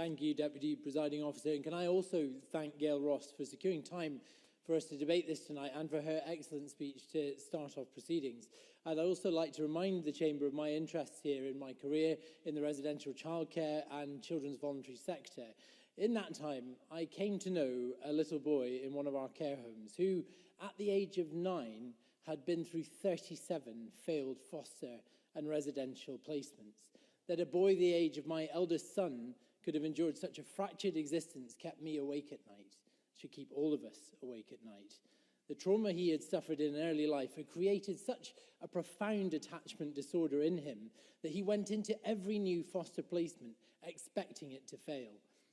Thank you, Deputy Presiding Officer. And can I also thank Gail Ross for securing time for us to debate this tonight and for her excellent speech to start off proceedings. I'd also like to remind the Chamber of my interests here in my career in the residential childcare and children's voluntary sector. In that time, I came to know a little boy in one of our care homes who, at the age of 9, had been through 37 failed foster and residential placements. That a boy the age of my eldest son could have endured such a fractured existence kept me awake at night. Should keep all of us awake at night. The trauma he had suffered in early life had created such a profound attachment disorder in him that he went into every new foster placement expecting it to fail.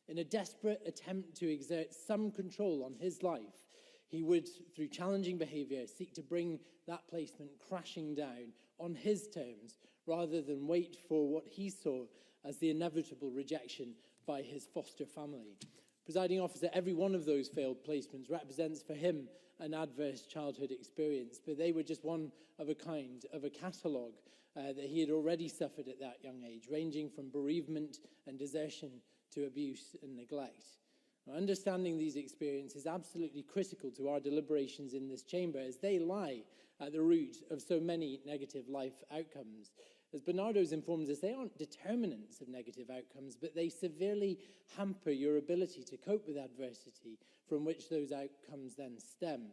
In a desperate attempt to exert some control on his life, he would, through challenging behaviour, seek to bring that placement crashing down on his terms, rather than wait for what he saw as the inevitable rejection by his foster family. Presiding Officer, every one of those failed placements represents for him an adverse childhood experience, but they were just one of a kind of a catalogue that he had already suffered at that young age, ranging from bereavement and desertion to abuse and neglect. Now, understanding these experiences is absolutely critical to our deliberations in this chamber, as they lie at the root of so many negative life outcomes. As Bernardo's informs us, they aren't determinants of negative outcomes, but they severely hamper your ability to cope with adversity from which those outcomes then stem.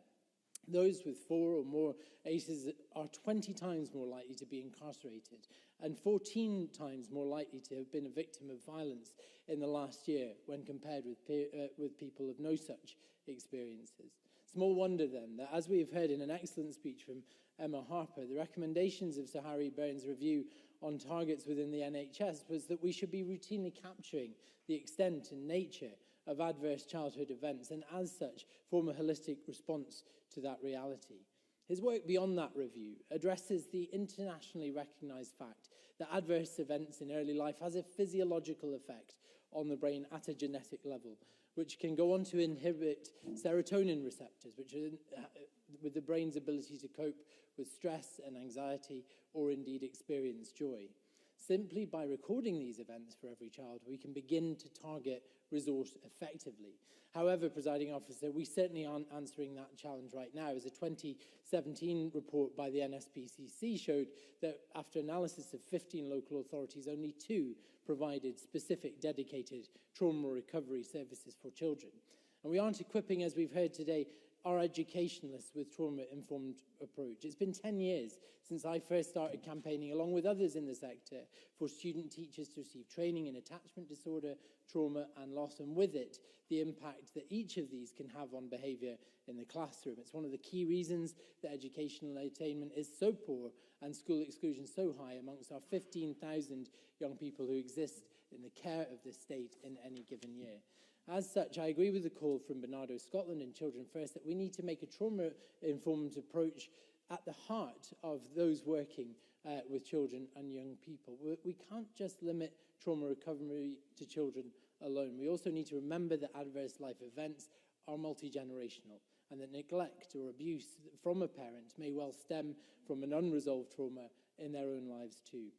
Those with 4 or more ACEs are 20 times more likely to be incarcerated and 14 times more likely to have been a victim of violence in the last year when compared with people of no such experiences. Small wonder then that, as we have heard in an excellent speech from Emma Harper, the recommendations of Sir Harry Byrne's review on targets within the NHS was that we should be routinely capturing the extent and nature of adverse childhood events and, as such, form a holistic response to that reality. His work beyond that review addresses the internationally recognised fact that adverse events in early life has a physiological effect on the brain at a genetic level, which can go on to inhibit serotonin receptors, which are with the brain's ability to cope with stress and anxiety or indeed experience joy. Simply by recording these events for every child, we can begin to target resource effectively. However, Presiding Officer, we certainly aren't answering that challenge right now, as a 2017 report by the NSPCC showed that after analysis of 15 local authorities, only 2 provided specific dedicated trauma recovery services for children. And we aren't equipping, as we've heard today, our educationalists with trauma-informed approach. It's been 10 years since I first started campaigning, along with others in the sector, for student teachers to receive training in attachment disorder, trauma and loss, and with it, the impact that each of these can have on behaviour in the classroom. It's one of the key reasons that educational attainment is so poor and school exclusion so high amongst our 15,000 young people who exist in the care of the state in any given year. As such, I agree with the call from Bernardo Scotland and Children First that we need to make a trauma-informed approach at the heart of those working with children and young people. We can't just limit trauma recovery to children alone. We also need to remember that adverse life events are multi-generational and that neglect or abuse from a parent may well stem from an unresolved trauma in their own lives too.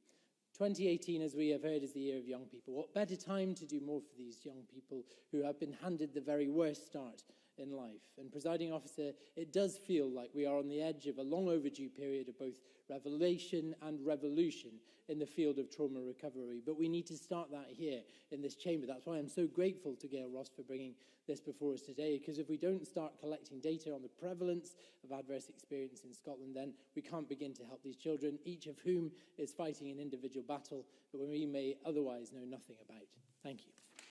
2018, as we have heard, is the year of young people. What better time to do more for these young people who have been handed the very worst start in life? And Presiding Officer, it does feel like we are on the edge of a long overdue period of both revelation and revolution in the field of trauma recovery. But we need to start that here in this chamber. That's why I'm so grateful to Gail Ross for bringing this before us today, because if we don't start collecting data on the prevalence of adverse experience in Scotland, then we can't begin to help these children, each of whom is fighting an individual battle that we may otherwise know nothing about. Thank you.